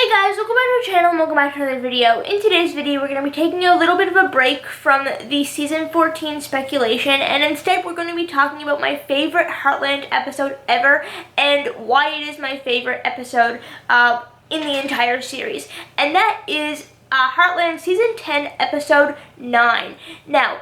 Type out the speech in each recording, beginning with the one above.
Hey guys, welcome back to our channel and welcome back to another video. In today's video, we're going to be taking a little bit of a break from the season 14 speculation, and instead we're going to be talking about my favorite Heartland episode ever and why it is my favorite episode in the entire series. And that is Heartland season 10 episode 9. Now,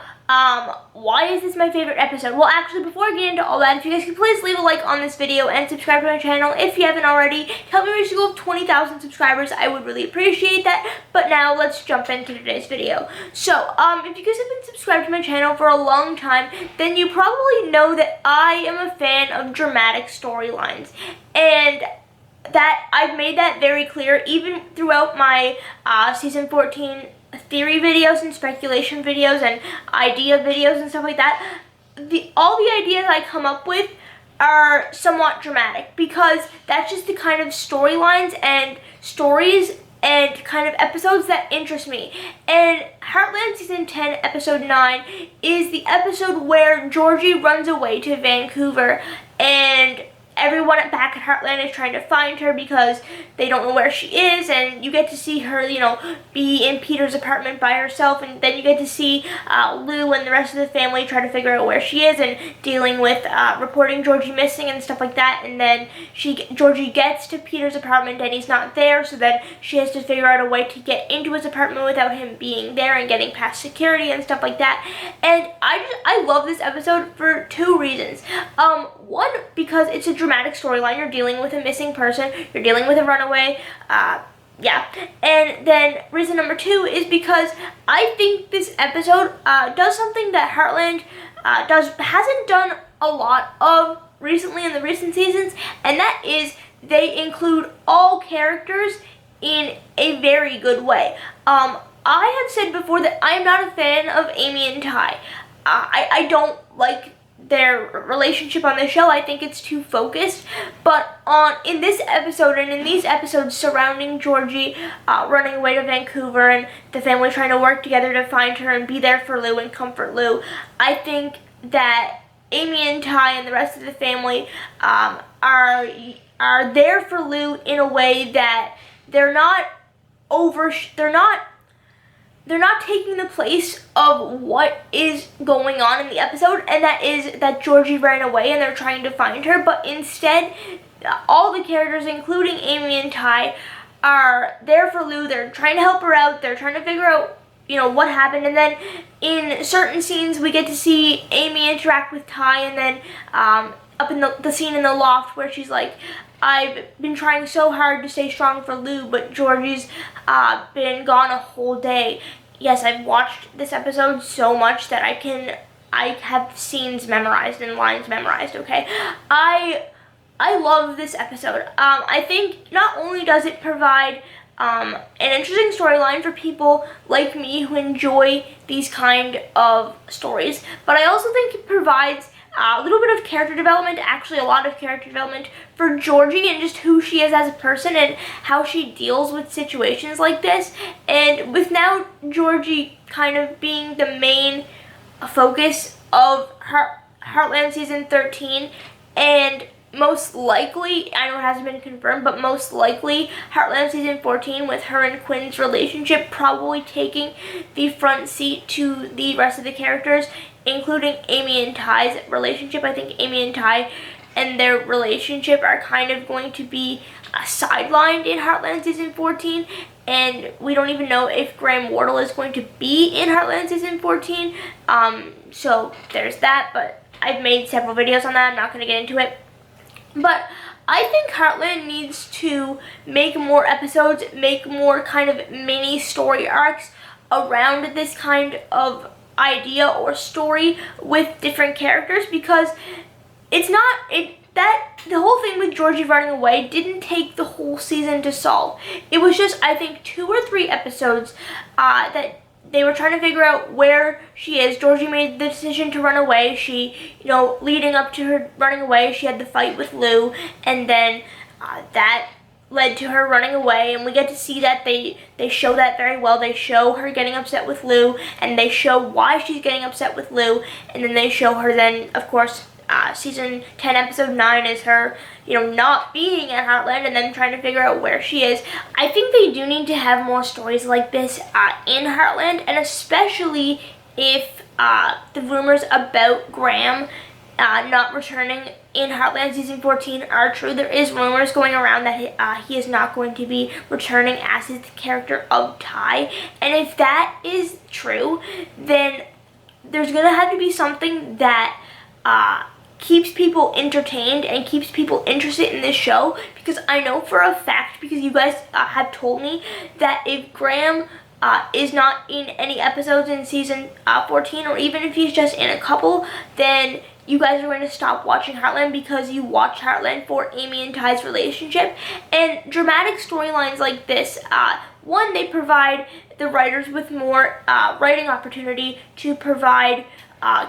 why is this my favorite episode? Well, actually, before I get into all that, if you guys could please leave a like on this video and subscribe to my channel if you haven't already. Help me reach the goal of 20,000 subscribers. I would really appreciate that. But now, let's jump into today's video. So, if you guys have been subscribed to my channel for a long time, then you probably know that I am a fan of dramatic storylines. And that I've made that very clear even throughout my season 14 theory videos and speculation videos and idea videos and stuff like that. All the ideas I come up with are somewhat dramatic because that's just the kind of storylines and stories and kind of episodes that interest me. And Heartland season 10 episode 9 is the episode where Georgie runs away to Vancouver, and everyone back at Heartland is trying to find her because they don't know where she is, and you get to see her, be in Peter's apartment by herself, and then you get to see Lou and the rest of the family try to figure out where she is and dealing with reporting Georgie missing and stuff like that. And then Georgie gets to Peter's apartment and he's not there, so then she has to figure out a way to get into his apartment without him being there and getting past security and stuff like that. And I love this episode for two reasons. One, because it's a dramatic storyline. You're dealing with a missing person. You're dealing with a runaway. And then reason number two is because I think this episode does something that Heartland hasn't done a lot of recently in the recent seasons, and that is they include all characters in a very good way. I have said before that I'm not a fan of Amy and Ty. I don't like their relationship on the show. I think it's too focused. But in this episode and in these episodes surrounding Georgie running away to Vancouver and the family trying to work together to find her and be there for Lou and comfort Lou, I think that Amy and Ty and the rest of the family are there for Lou in a way that they're not taking the place of what is going on in the episode, and that is that Georgie ran away and they're trying to find her, but instead all the characters, including Amy and Ty, are there for Lou. They're trying to help her out. They're trying to figure out what happened, and then in certain scenes we get to see Amy interact with Ty, and then up in the scene in the loft where she's like, I've been trying so hard to stay strong for Lou, but Georgie's been gone a whole day. Yes, I've watched this episode so much that I have scenes memorized and lines memorized, okay? I love this episode. I think not only does it provide an interesting storyline for people like me who enjoy these kind of stories, but I also think it provides a little bit of character development, actually a lot of character development for Georgie and just who she is as a person and how she deals with situations like this. And with now Georgie kind of being the main focus of Heartland season 13, and most likely, I know it hasn't been confirmed, but most likely Heartland season 14 with her and Quinn's relationship probably taking the front seat to the rest of the characters, including Amy and Ty's relationship. I think Amy and Ty and their relationship are kind of going to be sidelined in Heartland season 14, and we don't even know if Graham Wardle is going to be in Heartland season 14. So there's that, but I've made several videos on that. I'm not going to get into it. But I think Heartland needs to make more episodes, make more kind of mini story arcs around this kind of idea or story with different characters, because the whole thing with Georgie running away didn't take the whole season to solve. It was just, I think, 2 or 3 episodes that they were trying to figure out where she is. Georgie made the decision to run away. She, leading up to her running away, she had the fight with Lou, and then that led to her running away, and we get to see that they show that very well. They show her getting upset with Lou, and they show why she's getting upset with Lou, and then they show her then, of course, season 10, episode 9 is her, not being at Heartland and then trying to figure out where she is. I think they do need to have more stories like this in Heartland, and especially if the rumors about Graham not returning in Heartland season 14 are true. There is rumors going around that he is not going to be returning as his character of Ty, and if that is true, then there's going to have to be something that keeps people entertained and keeps people interested in this show, because I know for a fact, because you guys have told me, that if Graham is not in any episodes in season 14, or even if he's just in a couple, then you guys are going to stop watching Heartland because you watch Heartland for Amy and Ty's relationship. And dramatic storylines like this, one, they provide the writers with more writing opportunity to provide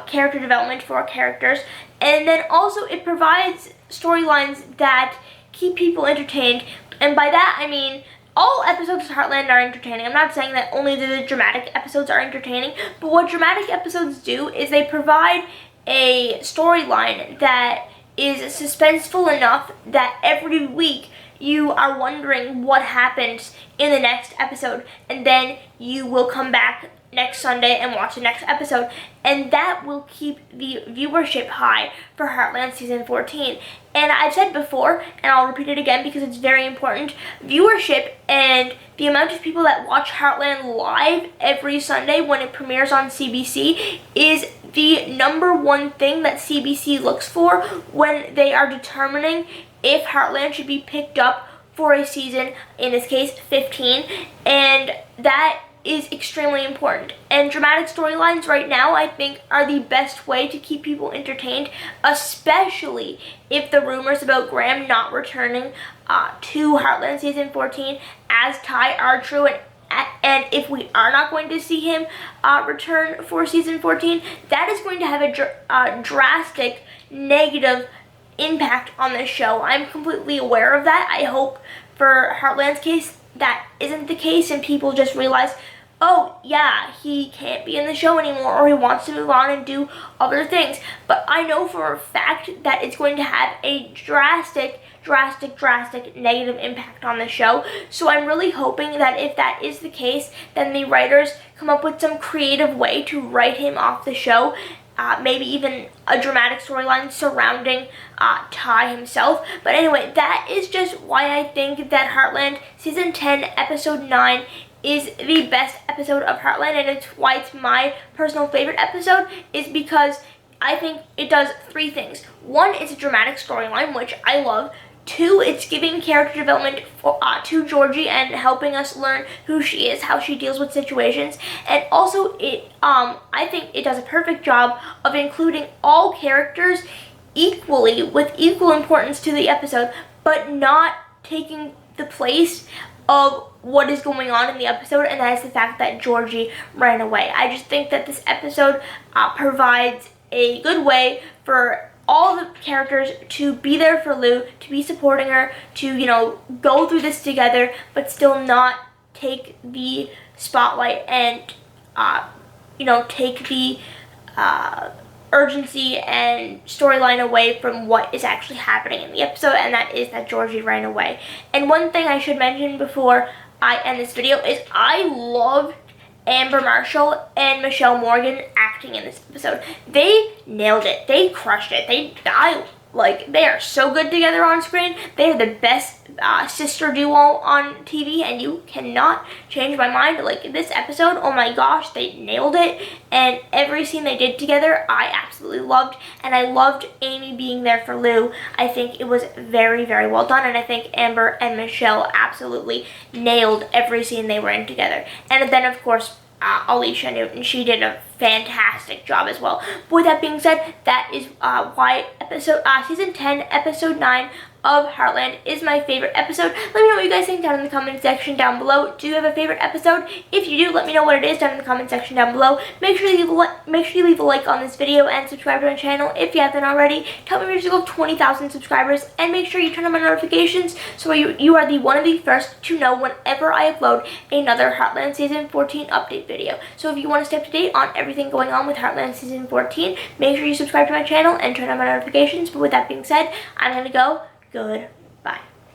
character development for characters, and then also it provides storylines that keep people entertained. And by that I mean all episodes of Heartland are entertaining. I'm not saying that only the dramatic episodes are entertaining, but what dramatic episodes do is they provide a storyline that is suspenseful enough that every week you are wondering what happens in the next episode, and then you will come back next Sunday and watch the next episode, and that will keep the viewership high for Heartland season 14. And I've said before, and I'll repeat it again because it's very important, viewership and the amount of people that watch Heartland live every Sunday when it premieres on CBC is the number one thing that CBC looks for when they are determining if Heartland should be picked up for a season, in this case 15, and that is extremely important. And dramatic storylines right now, I think, are the best way to keep people entertained, especially if the rumors about Graham not returning to Heartland season 14 as Ty are true, and if we are not going to see him return for season 14, that is going to have a drastic negative impact on the show. I'm completely aware of that. I hope for Heartland's case that isn't the case and people just realize, oh yeah, he can't be in the show anymore, or he wants to move on and do other things. But I know for a fact that it's going to have a drastic negative impact on the show. So I'm really hoping that if that is the case, then the writers come up with some creative way to write him off the show. Maybe even a dramatic storyline surrounding Ty himself. But anyway, that is just why I think that Heartland Season 10, Episode 9 is the best episode of Heartland, and it's why it's my personal favorite episode, is because I think it does three things. One, it's a dramatic storyline, which I love. Two, it's giving character development to Georgie and helping us learn who she is, how she deals with situations. And also, I think it does a perfect job of including all characters equally, with equal importance to the episode, but not taking the place of what is going on in the episode, and that is the fact that Georgie ran away. I just think that this episode provides a good way for all the characters to be there for Lou, to be supporting her, to, go through this together, but still not take the spotlight and, take the urgency and storyline away from what is actually happening in the episode, and that is that Georgie ran away. And one thing I should mention before I end this video is I loved Amber Marshall and Michelle Morgan acting in this episode. They nailed it. They crushed it. They are so good together on screen. They are the best sister duo on TV, and you cannot change my mind. Like, this episode, oh my gosh, they nailed it, and every scene they did together, I absolutely loved, and I loved Amy being there for Lou. I think it was very, very well done, and I think Amber and Michelle absolutely nailed every scene they were in together. And then, of course, Alicia Newton, she did a fantastic job as well. But with that being said, that is why Season 10, Episode 9 of Heartland is my favorite episode. Let me know what you guys think down in the comment section down below. Do you have a favorite episode? If you do, let me know what it is down in the comment section down below. Make sure you leave a like on this video and subscribe to my channel if you haven't already. Help me reach the goal of 20,000 subscribers, and make sure you turn on my notifications so you are one of the first to know whenever I upload another Heartland Season 14 update video. So if you want to stay up to date on everything going on with Heartland Season 14, make sure you subscribe to my channel and turn on my notifications. But with that being said, I'm going to go. Goodbye.